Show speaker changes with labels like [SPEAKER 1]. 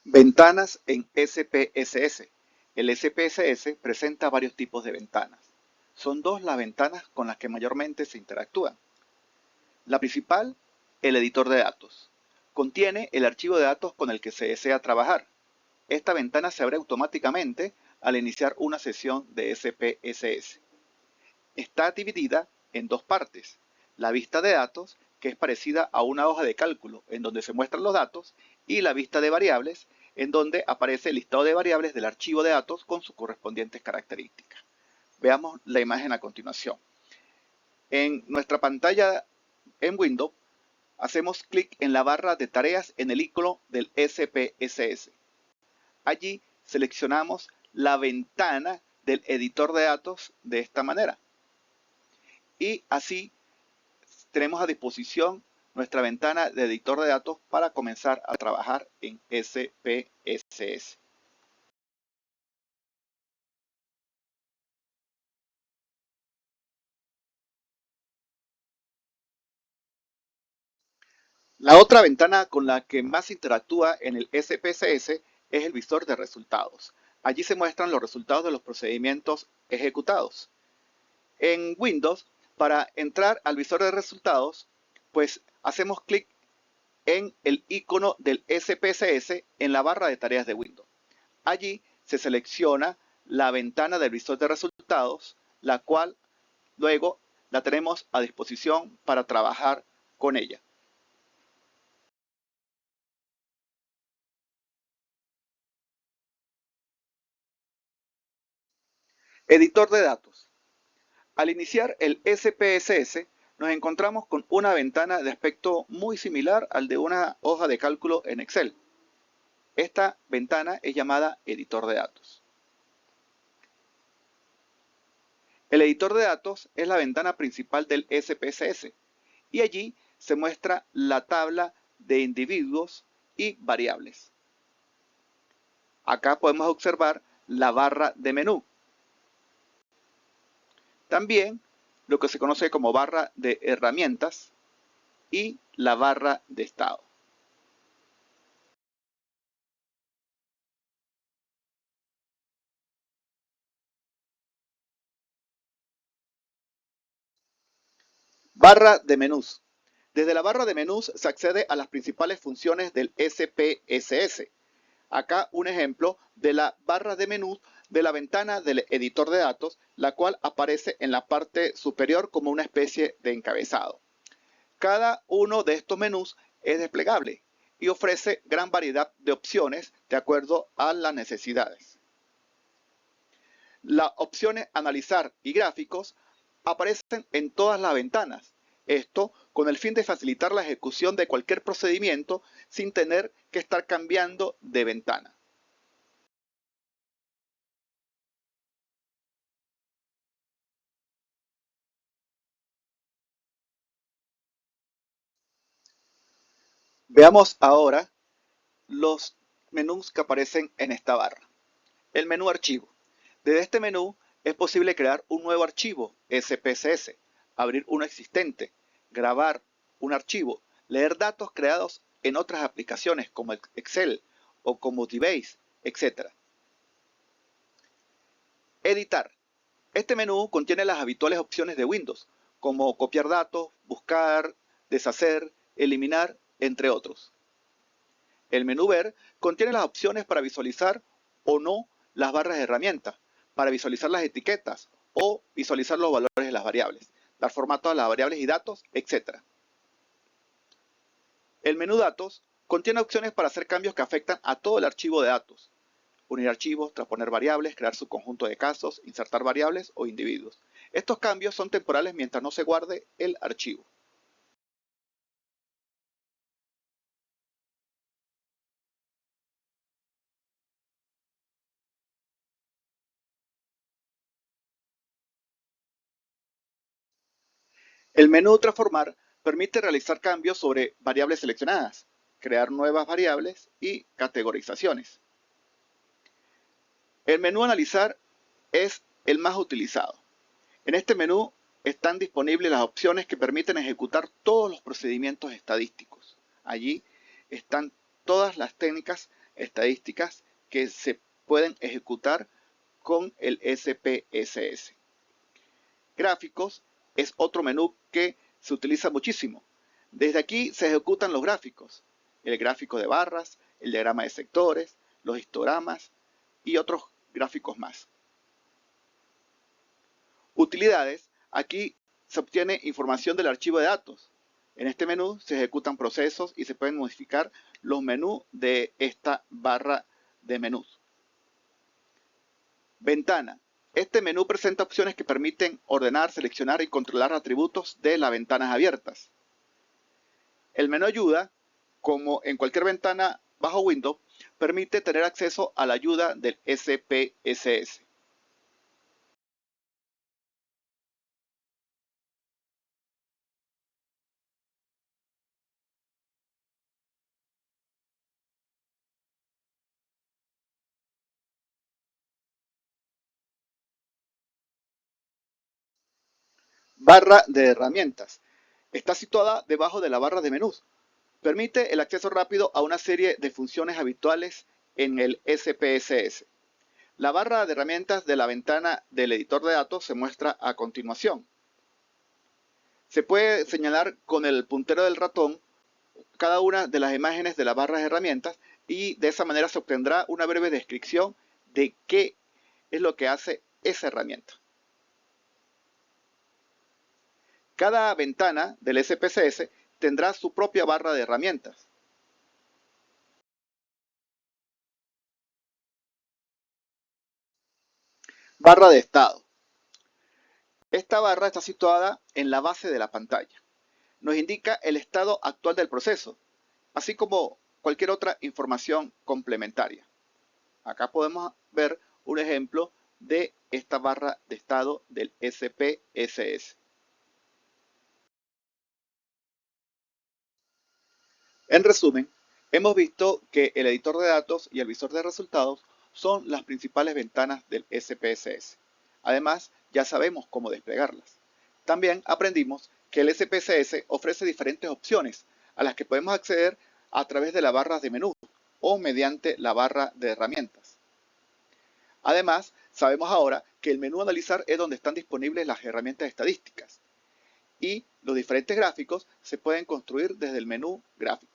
[SPEAKER 1] Ventanas en SPSS. El SPSS presenta varios tipos de ventanas. Son dos las ventanas con las que mayormente se interactúan. La principal, el editor de datos. Contiene el archivo de datos con el que se desea trabajar. Esta ventana se abre automáticamente al iniciar una sesión de SPSS. Está dividida en dos partes. La vista de datos, que es parecida a una hoja de cálculo en donde se muestran los datos, y la vista de variables, en donde aparece el listado de variables del archivo de datos con sus correspondientes características. Veamos la imagen a continuación. En nuestra pantalla en Windows, hacemos clic en la barra de tareas en el icono del SPSS. Allí seleccionamos la ventana del editor de datos de esta manera. Y así tenemos a disposición nuestra ventana de editor de datos para comenzar a trabajar en SPSS. La otra ventana con la que más interactúa en el SPSS es el visor de resultados. Allí se muestran los resultados de los procedimientos ejecutados. En Windows, para entrar al visor de resultados, pues hacemos clic en el icono del SPSS en la barra de tareas de Windows. Allí se selecciona la ventana del visor de resultados, la cual luego la tenemos a disposición para trabajar con ella. Editor de datos. Al iniciar el SPSS, nos encontramos con una ventana de aspecto muy similar al de una hoja de cálculo en Excel. Esta ventana es llamada editor de datos. El editor de datos es la ventana principal del SPSS y allí se muestra la tabla de individuos y variables. Acá podemos observar la barra de menú. También lo que se conoce como barra de herramientas y la barra de estado. Barra de menús. Desde la barra de menús se accede a las principales funciones del SPSS. Acá un ejemplo de la barra de menú de la ventana del editor de datos, la cual aparece en la parte superior como una especie de encabezado. Cada uno de estos menús es desplegable y ofrece gran variedad de opciones de acuerdo a las necesidades. Las opciones analizar y gráficos aparecen en todas las ventanas. Esto con el fin de facilitar la ejecución de cualquier procedimiento sin tener que estar cambiando de ventana. Veamos ahora los menús que aparecen en esta barra. El menú archivo. Desde este menú es posible crear un nuevo archivo SPSS, abrir uno existente, grabar un archivo, leer datos creados en otras aplicaciones como Excel o como DBase, etc. Editar. Este menú contiene las habituales opciones de Windows, como copiar datos, buscar, deshacer, eliminar, entre otros. El menú Ver contiene las opciones para visualizar o no las barras de herramientas, para visualizar las etiquetas o visualizar los valores de las variables, dar formato a las variables y datos, etc. El menú Datos contiene opciones para hacer cambios que afectan a todo el archivo de datos, unir archivos, transponer variables, crear su conjunto de casos, insertar variables o individuos. Estos cambios son temporales mientras no se guarde el archivo. El menú Transformar permite realizar cambios sobre variables seleccionadas, crear nuevas variables y categorizaciones. El menú Analizar es el más utilizado. En este menú están disponibles las opciones que permiten ejecutar todos los procedimientos estadísticos. Allí están todas las técnicas estadísticas que se pueden ejecutar con el SPSS. Gráficos es otro menú que se utiliza muchísimo. Desde aquí se ejecutan los gráficos, el gráfico de barras, el diagrama de sectores, los histogramas y otros gráficos más. Utilidades, aquí se obtiene información del archivo de datos. En este menú se ejecutan procesos y se pueden modificar los menús de esta barra de menús. Ventana. Este menú presenta opciones que permiten ordenar, seleccionar y controlar atributos de las ventanas abiertas. El menú ayuda, como en cualquier ventana bajo Windows, permite tener acceso a la ayuda del SPSS. Barra de herramientas. Está situada debajo de la barra de menús. Permite el acceso rápido a una serie de funciones habituales en el SPSS. La barra de herramientas de la ventana del editor de datos se muestra a continuación. Se puede señalar con el puntero del ratón cada una de las imágenes de las barras de herramientas y de esa manera se obtendrá una breve descripción de qué es lo que hace esa herramienta. Cada ventana del SPSS tendrá su propia barra de herramientas. Barra de estado. Esta barra está situada en la base de la pantalla. Nos indica el estado actual del proceso, así como cualquier otra información complementaria. Acá podemos ver un ejemplo de esta barra de estado del SPSS. En resumen, hemos visto que el editor de datos y el visor de resultados son las principales ventanas del SPSS. Además, ya sabemos cómo desplegarlas. También aprendimos que el SPSS ofrece diferentes opciones a las que podemos acceder a través de la barra de menú o mediante la barra de herramientas. Además, sabemos ahora que el menú Analizar es donde están disponibles las herramientas estadísticas y los diferentes gráficos se pueden construir desde el menú Gráficos.